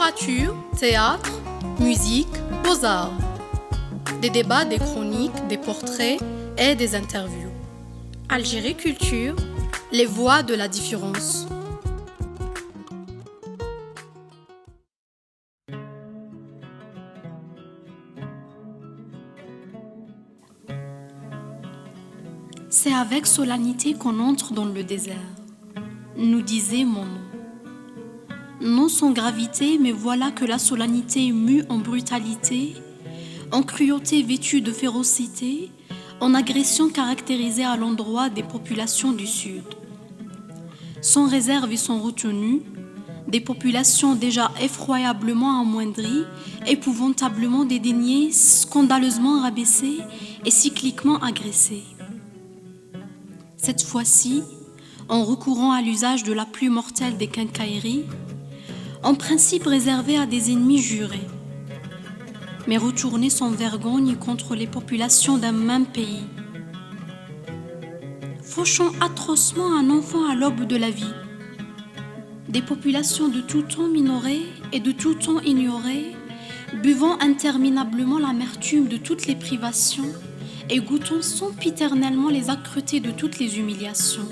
Littérature, théâtre, musique, beaux-arts. Des débats, des chroniques, des portraits et des interviews. Algérie Culture, les voix de la différence. C'est avec solennité qu'on entre dans le désert, nous disait mon nom. Non sans gravité, mais voilà que la solennité mue en brutalité, en cruauté vêtue de férocité, en agression caractérisée à l'endroit des populations du Sud. Sans réserve et sans retenue, des populations déjà effroyablement amoindries, épouvantablement dédaignées, scandaleusement rabaissées et cycliquement agressées. Cette fois-ci, en recourant à l'usage de la plus mortelle des quincailleries, en principe réservé à des ennemis jurés, mais retourné sans vergogne contre les populations d'un même pays, fauchant atrocement un enfant à l'aube de la vie, des populations de tout temps minorées et de tout temps ignorées, buvant interminablement l'amertume de toutes les privations et goûtant sempiternellement les âcretés de toutes les humiliations.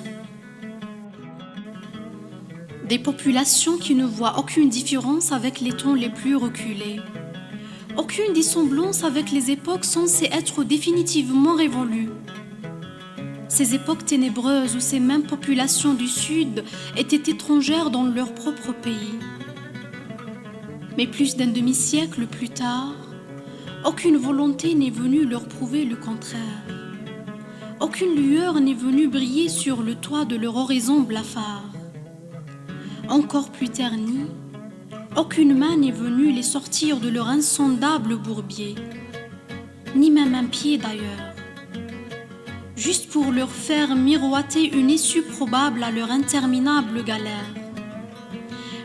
Des populations qui ne voient aucune différence avec les temps les plus reculés, aucune dissemblance avec les époques censées être définitivement révolues. Ces époques ténébreuses où ces mêmes populations du Sud étaient étrangères dans leur propre pays. Mais plus d'un demi-siècle plus tard, aucune volonté n'est venue leur prouver le contraire. Aucune lueur n'est venue briller sur le toit de leur horizon blafard. Encore plus ternis, aucune main n'est venue les sortir de leur insondable bourbier, ni même un pied d'ailleurs, juste pour leur faire miroiter une issue probable à leur interminable galère,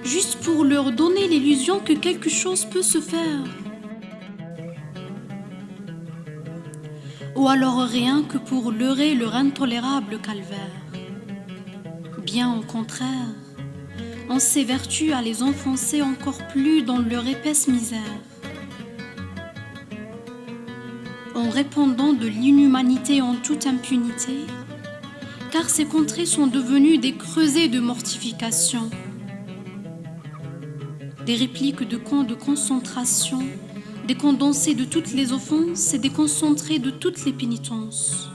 juste pour leur donner l'illusion que quelque chose peut se faire. Ou alors rien que pour leurrer leur intolérable calvaire. Bien au contraire, on s'évertue à les enfoncer encore plus dans leur épaisse misère, en répandant de l'inhumanité en toute impunité, car ces contrées sont devenues des creusets de mortification, des répliques de camps de concentration, des condensés de toutes les offenses et des concentrés de toutes les pénitences.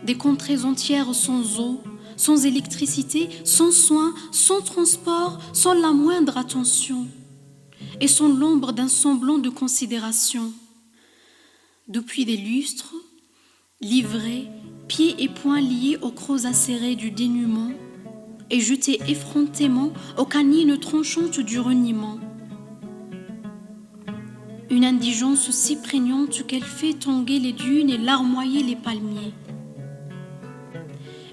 Des contrées entières sans eau, sans électricité, sans soins, sans transport, sans la moindre attention, et sans l'ombre d'un semblant de considération. Depuis des lustres, livrés, pieds et poings liés aux crocs acérés du dénuement, et jetés effrontément aux canines tranchantes du reniement. Une indigence si prégnante qu'elle fait tanguer les dunes et larmoyer les palmiers.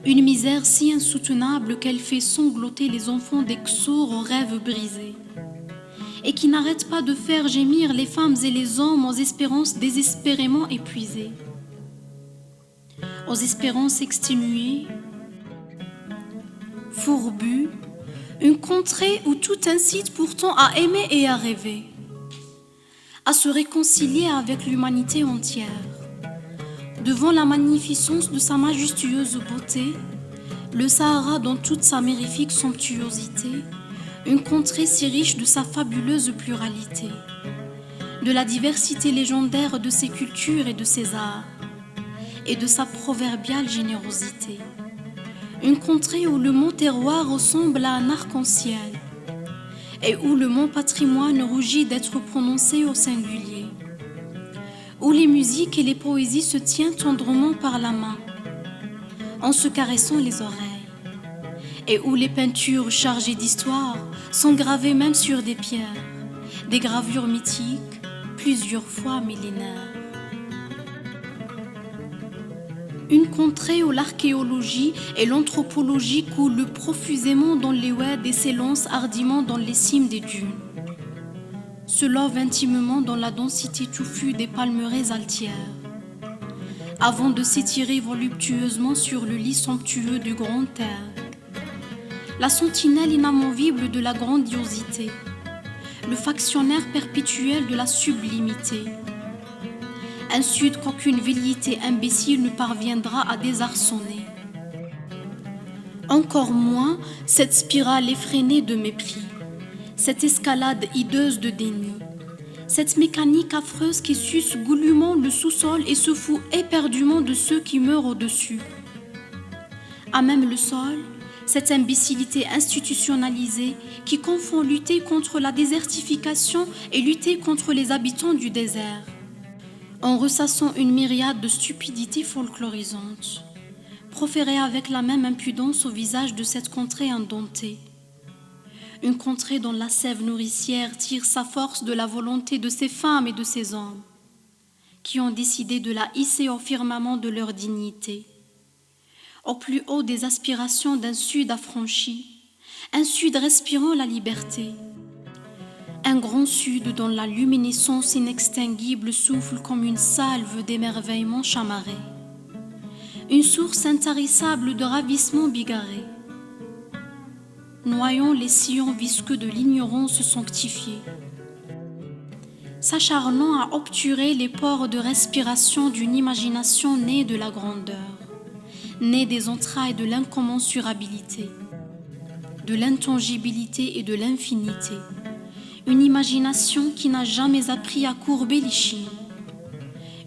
Une misère si insoutenable qu'elle fait sangloter les enfants d'Exour aux rêves brisés, et qui n'arrête pas de faire gémir les femmes et les hommes aux espérances désespérément épuisées, aux espérances exténuées, fourbues, une contrée où tout incite pourtant à aimer et à rêver, à se réconcilier avec l'humanité entière, devant la magnificence de sa majestueuse beauté, le Sahara dans toute sa mirifique somptuosité, une contrée si riche de sa fabuleuse pluralité, de la diversité légendaire de ses cultures et de ses arts, et de sa proverbiale générosité, une contrée où le mot terroir ressemble à un arc-en-ciel, et où le mot patrimoine rougit d'être prononcé au singulier, où les musiques et les poésies se tiennent tendrement par la main, en se caressant les oreilles, et où les peintures chargées d'histoire sont gravées même sur des pierres, des gravures mythiques, plusieurs fois millénaires. Une contrée où l'archéologie et l'anthropologie coulent profusément dans les oueds et s'élancent hardiment dans les cimes des dunes, se lovent intimement dans la densité touffue des palmeraies altières, avant de s'étirer voluptueusement sur le lit somptueux du grand air, la sentinelle inamovible de la grandiosité, le factionnaire perpétuel de la sublimité. Un sud qu'aucune velléité imbécile ne parviendra à désarçonner. Encore moins cette spirale effrénée de mépris, cette escalade hideuse de déni, cette mécanique affreuse qui suce goulûment le sous-sol et se fout éperdument de ceux qui meurent au-dessus. À même le sol, cette imbécilité institutionnalisée qui confond lutter contre la désertification et lutter contre les habitants du désert, en ressassant une myriade de stupidités folklorisantes, proférées avec la même impudence au visage de cette contrée indomptée. Une contrée dont la sève nourricière tire sa force de la volonté de ces femmes et de ces hommes, qui ont décidé de la hisser au firmament de leur dignité, au plus haut des aspirations d'un sud affranchi, un sud respirant la liberté, un grand sud dont la luminescence inextinguible souffle comme une salve d'émerveillement chamarré, une source intarissable de ravissement bigarré, noyant les sillons visqueux de l'ignorance sanctifiée, s'acharnant à obturer les pores de respiration d'une imagination née de la grandeur, née des entrailles de l'incommensurabilité, de l'intangibilité et de l'infinité, une imagination qui n'a jamais appris à courber l'échine,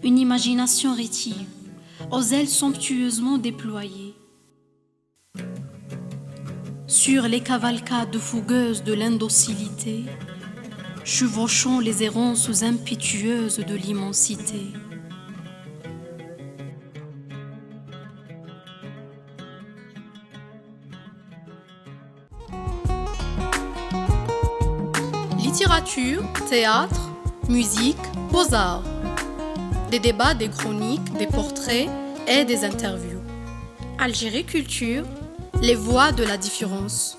une imagination rétive, aux ailes somptueusement déployées. Sur les cavalcades fougueuses de l'indocilité, chevauchant les errances impétueuses de l'immensité. Littérature, théâtre, musique, beaux-arts. Des débats, des chroniques, des portraits et des interviews. Algérie Culture, les voix de la différence.